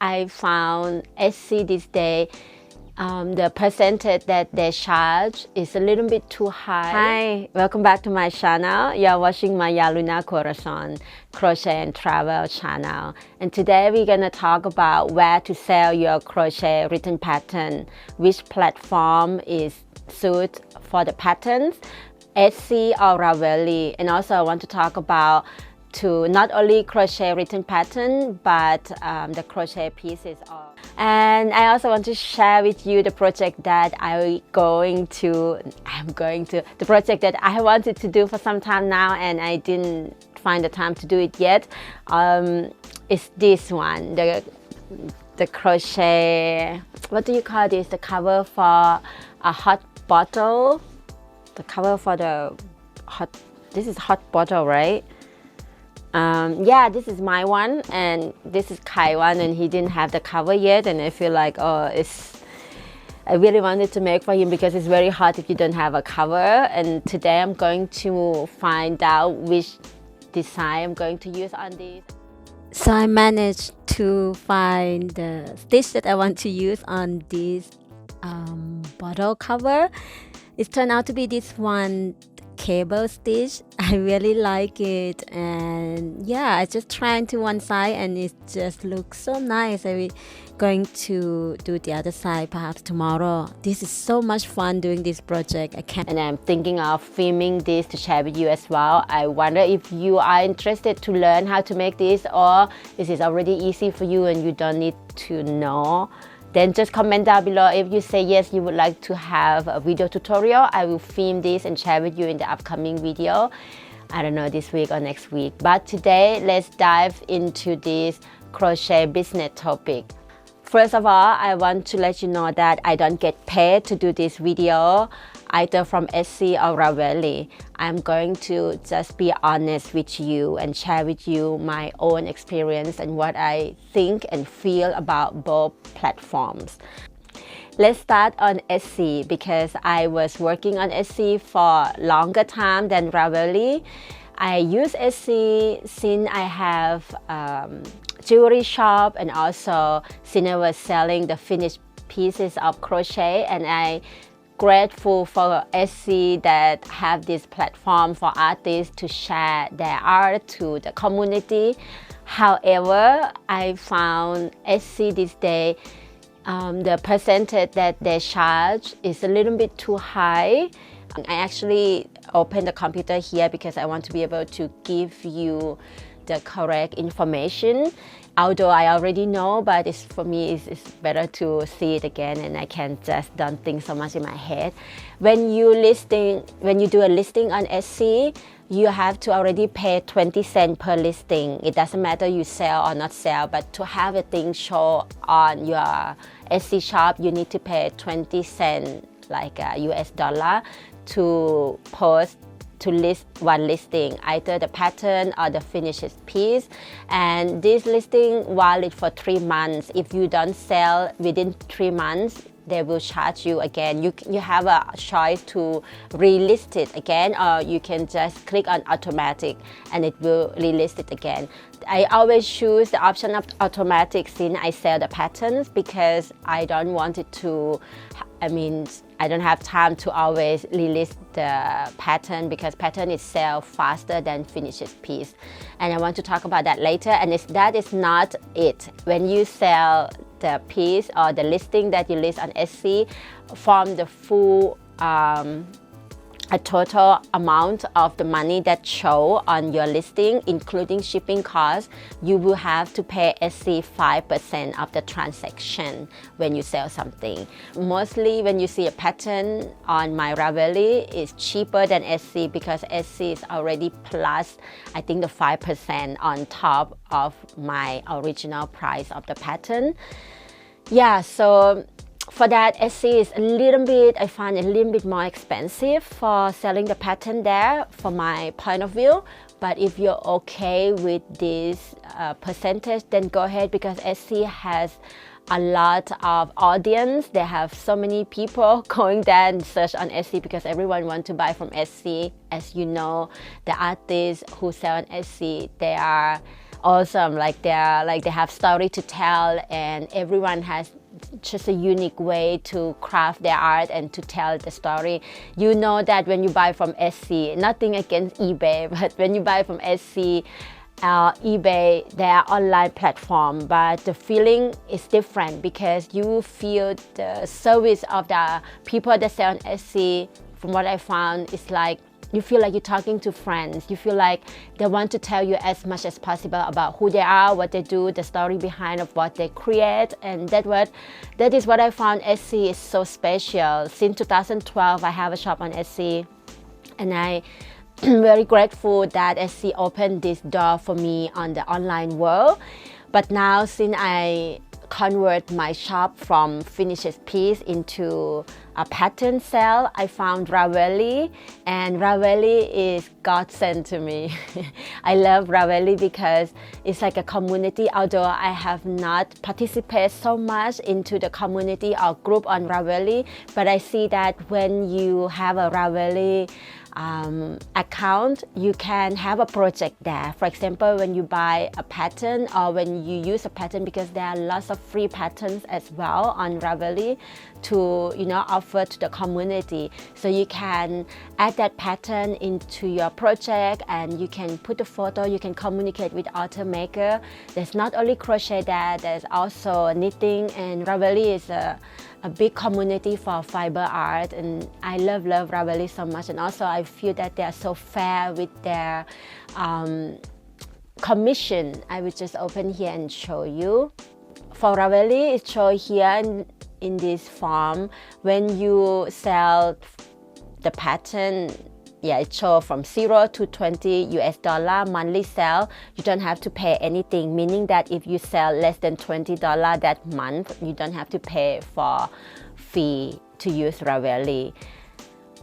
I found Etsy this day, the percentage that they charge is a little bit too high. Hi, welcome back to my channel. You're watching my Yaluna Corazon crochet and travel channel. And today we're gonna talk about where to sell your crochet written pattern, which platform is suit for the patterns, Etsy or Ravelry. And also I want to talk about to not only crochet written pattern but the crochet pieces. And I also want to share with you the project that the project that I wanted to do for some time now and I didn't find the time to do it yet. It's this one, the crochet, what do you call this, the cover for a hot bottle, the cover for the hot, this is hot bottle, right? Yeah, this is my one and this is Kai one, and he didn't have the cover yet, and I feel like, I really wanted to make for him because it's very hard if you don't have a cover. And today I'm going to find out which design I'm going to use on this. So I managed to find the stitch that I want to use on this bottle cover. It turned out to be this one cable stitch. I really like it, and yeah, I just tried to one side and it just looks so nice. I'm going to do the other side perhaps tomorrow. This is so much fun doing this project. And I'm thinking of filming this to share with you as well. I wonder if you are interested to learn how to make this, or this is already easy for you and you don't need to know. Then just comment down below if you say yes, you would like to have a video tutorial. I will film this and share with you in the upcoming video. I don't know, this week or next week. But today, let's dive into this crochet business topic. First of all, I want to let you know that I don't get paid to do this video, either from Etsy or Ravelry. I'm going to just be honest with you and share with you my own experience and what I think and feel about both platforms. Let's start on Etsy because I was working on Etsy for longer time than Ravelry. I use Etsy since I have jewelry shop, and also since I was selling the finished pieces of crochet, and I grateful for Etsy that have this platform for artists to share their art to the community. However, I found Etsy this day, the percentage that they charge is a little bit too high. I actually opened the computer here because I want to be able to give you the correct information. Although I already know, but for me it's better to see it again, and I can just don't think so much in my head. When you do a listing on Etsy, you have to already pay 20 cents per listing. It doesn't matter you sell or not sell, but to have a thing show on your Etsy shop, you need to pay 20 cents, like US dollar, to post, to list one listing, either the pattern or the finished piece. And this listing valid for 3 months. If you don't sell within 3 months, they will charge you again. You have a choice to relist it again, or you can just click on automatic and it will relist it again. I always choose the option of automatic since I sell the patterns, because I don't want it to, I don't have time to always relist the pattern, because pattern is sell faster than finished piece. And I want to talk about that later. And that is not it. When you sell the piece or the listing that you list on Etsy, from the full a total amount of the money that show on your listing, including shipping costs, you will have to pay Etsy 5% of the transaction when you sell something. Mostly when you see a pattern on my Ravelry, it's cheaper than Etsy because Etsy is already plus, I think, the 5% on top of my original price of the pattern. Yeah, so for that, Etsy is I find it a little bit more expensive for selling the pattern there, from my point of view. But if you're okay with this percentage, then go ahead, because Etsy has a lot of audience. They have so many people going there and search on Etsy because everyone wants to buy from Etsy. As you know, the artists who sell on Etsy, they are awesome. Like they have story to tell, and everyone has just a unique way to craft their art and to tell the story. You know that when you buy from Etsy, nothing against eBay, but when you buy from Etsy, eBay, their online platform, but the feeling is different because you feel the service of the people that sell on Etsy. From what I found, it's like you feel like you're talking to friends. You feel like they want to tell you as much as possible about who they are, what they do, the story behind of what they create, and that is what I found. Etsy is so special. Since 2012, I have a shop on Etsy, and I'm very grateful that Etsy opened this door for me on the online world. But now, since I convert my shop from finished piece into a pattern sale, I found Ravelry, and Ravelry is godsend to me. I love Ravelry because it's like a community. Although I have not participated so much into the community or group on Ravelry, but I see that when you have a Ravelry account, you can have a project there. For example, when you buy a pattern or when you use a pattern, because there are lots of free patterns as well on Ravelry to offer to the community. So you can add that pattern into your project, and you can put a photo, you can communicate with other maker. There's not only crochet there, there's also knitting, and Ravelry is a big community for fiber art, and I love Ravelry so much. And also I feel that they are so fair with their commission. I will just open here and show you. For Ravelry, it's shown here in this form. When you sell the pattern, it shows from 0 to $20 monthly sale. You don't have to pay anything, meaning that if you sell less than $20 that month, you don't have to pay for fee to use Ravelry.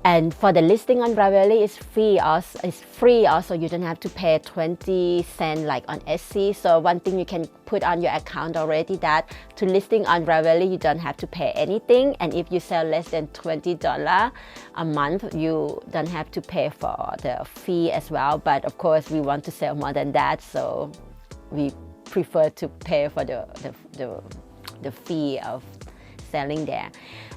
And for the listing on Ravelry, it's free also. You don't have to pay 20 cents like on Etsy. So one thing you can put on your account already, that to listing on Ravelry, you don't have to pay anything. And if you sell less than $20 a month, you don't have to pay for the fee as well. But of course, we want to sell more than that, so we prefer to pay for the fee of selling there.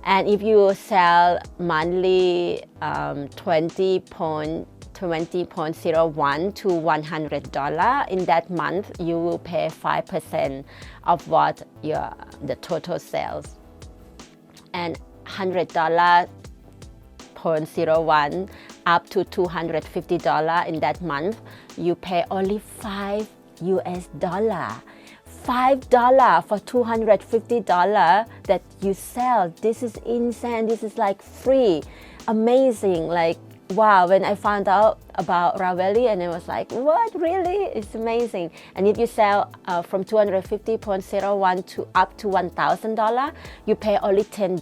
And if you sell monthly 20.01 to $100 in that month, you will pay 5% of what the total sales. And $100.01 up to $250 in that month, you pay only $5. $5 for $250 that you sell. This is insane. This is like free. Amazing. Like, wow. When I found out about Ravelry, and I was like, what, really? It's amazing. And if you sell from $250.01 to up to $1,000, you pay only $10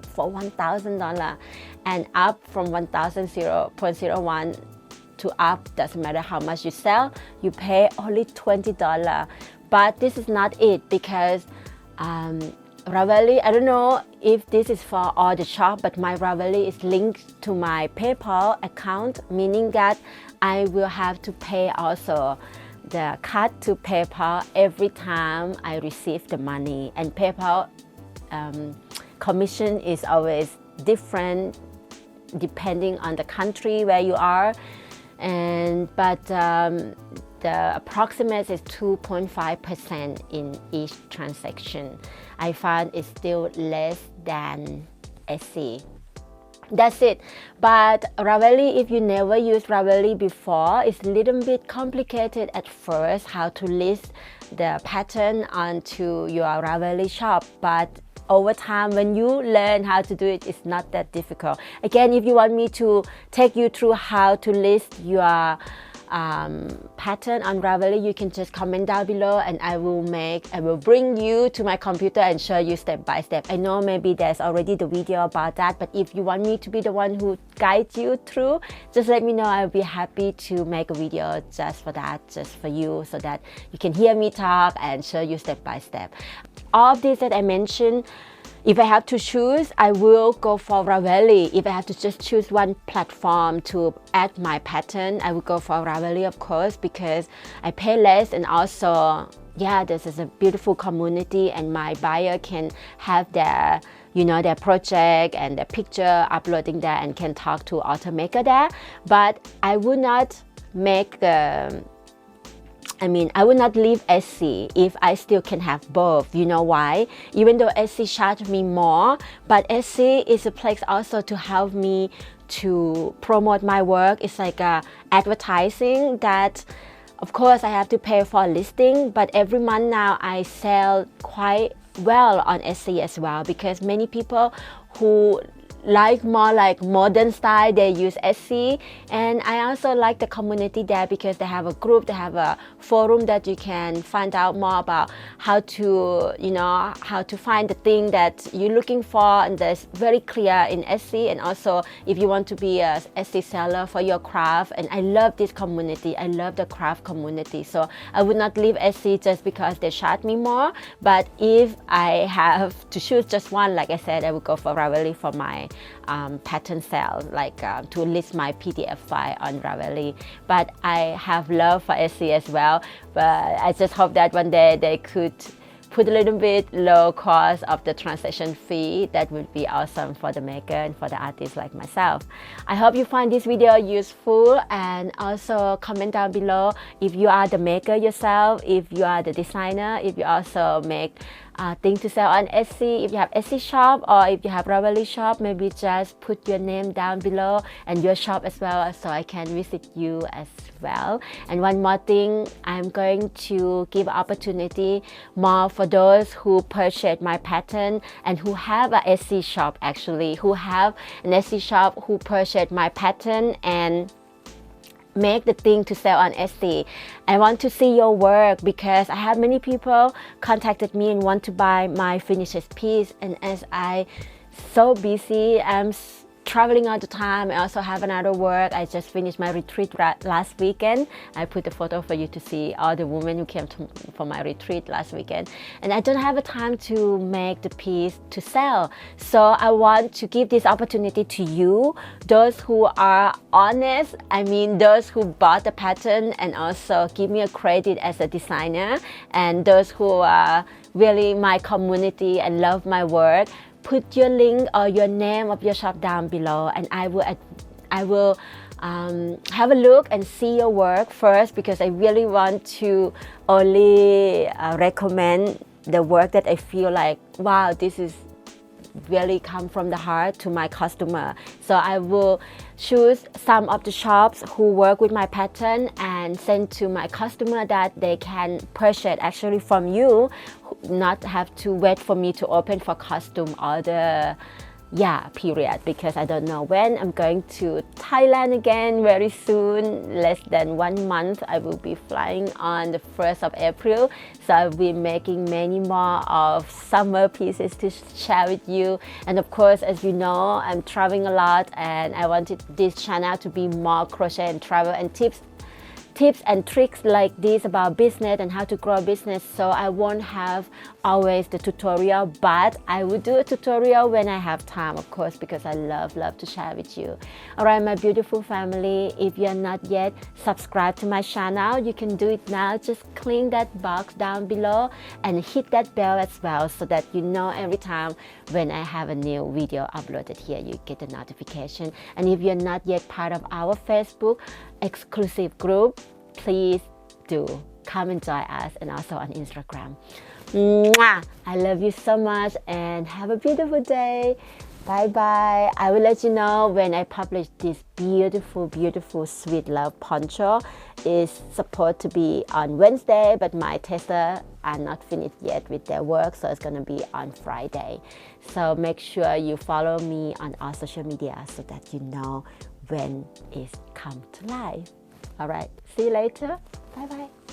for $1,000. And up from $1,000.01 to up, doesn't matter how much you sell, you pay only $20. But this is not it, because Ravelry, I don't know if this is for all the shop, but my Ravelry is linked to my PayPal account, meaning that I will have to pay also the cut to PayPal every time I receive the money. And PayPal commission is always different depending on the country where you are. But the approximate is 2.5% in each transaction. I found it's still less than Etsy. That's it. But Ravelry, if you never used Ravelry before, it's a little bit complicated at first how to list the pattern onto your Ravelry shop. But over time, when you learn how to do it, it's not that difficult. Again, if you want me to take you through how to list your pattern on Ravelry, you can just comment down below, and I will bring you to my computer and show you step by step. I know maybe there's already the video about that, but if you want me to be the one who guides you through, just let me know. I'll be happy to make a video just for that, just for you, so that you can hear me talk and show you step by step. All of this that I mentioned, if I have to choose, I will go for Ravelry. If I have to just choose one platform to add my pattern, I will go for Ravelry, of course, because I pay less, and also, yeah, this is a beautiful community, and my buyer can have their, you know, their project and their picture uploading there, and can talk to author maker there. But I would not make I would not leave Etsy if I still can have both. You know why? Even though Etsy charged me more, but Etsy is a place also to help me to promote my work. It's like advertising that, of course, I have to pay for a listing, but every month now I sell quite well on Etsy as well, because many people who like more like modern style, they use Etsy. And I also like the community there, because they have a group, they have a forum that you can find out more about how to, you know, how to find the thing that you're looking for, and that's very clear in Etsy. And also if you want to be a Etsy seller for your craft, and I love this community, I love the craft community. So I would not leave Etsy just because they charge me more. But if I have to choose just one, like I said, I would go for Ravelry for my pattern sale, like to list my PDF file on Ravelry. But I have love for Etsy as well, but I just hope that one day they could put a little bit low cost of the transaction fee. That would be awesome for the maker and for the artist like myself. I hope you find this video useful, and also comment down below if you are the maker yourself, if you are the designer, if you also make things to sell on Etsy. If you have Etsy shop, or if you have Ravelry shop, maybe just put your name down below and your shop as well, so I can visit you as well. And one more thing, I'm going to give opportunity more for those who purchase my pattern and who have a Etsy shop, actually, who have an Etsy shop, who purchase my pattern and make the thing to sell on Etsy. I want to see your work, because I have many people contacted me and want to buy my finished piece. And as I so busy, I'm traveling all the time. I also have another work. I just finished my retreat last weekend. I put a photo for you to see all the women who came for my retreat last weekend. And I don't have a time to make the piece to sell. So I want to give this opportunity to you, those who are honest, those who bought the pattern and also give me a credit as a designer, and those who are really my community and love my work. Put your link or your name of your shop down below, and I will have a look and see your work first, because I really want to only recommend the work that I feel like, wow, this is really come from the heart to my customer. So I will choose some of the shops who work with my pattern and send to my customer that they can purchase actually from you, not have to wait for me to open for custom order period, because I don't know when. I'm going to Thailand again very soon, less than 1 month. I will be flying on the 1st of April, so I'll be making many more of summer pieces to share with you. And of course, as you know, I'm traveling a lot, and I wanted this channel to be more crochet and travel and tips and tricks like this about business and how to grow a business. So I won't have always the tutorial, but I will do a tutorial when I have time, of course, because I love to share with you. Alright, my beautiful family, if you're not yet subscribed to my channel, you can do it now. Just click that box down below and hit that bell as well, so that you know every time when I have a new video uploaded here, you get a notification. And if you're not yet part of our Facebook exclusive group, please do come and join us, and also on Instagram. Mwah! I love you so much, and have a beautiful day. Bye bye. I will let you know when I publish this beautiful sweet love poncho. It's supposed to be on Wednesday, but my tester are not finished yet with their work, so it's gonna be on Friday. So make sure you follow me on all social media so that you know when it's come to life. All right, see you later. Bye bye.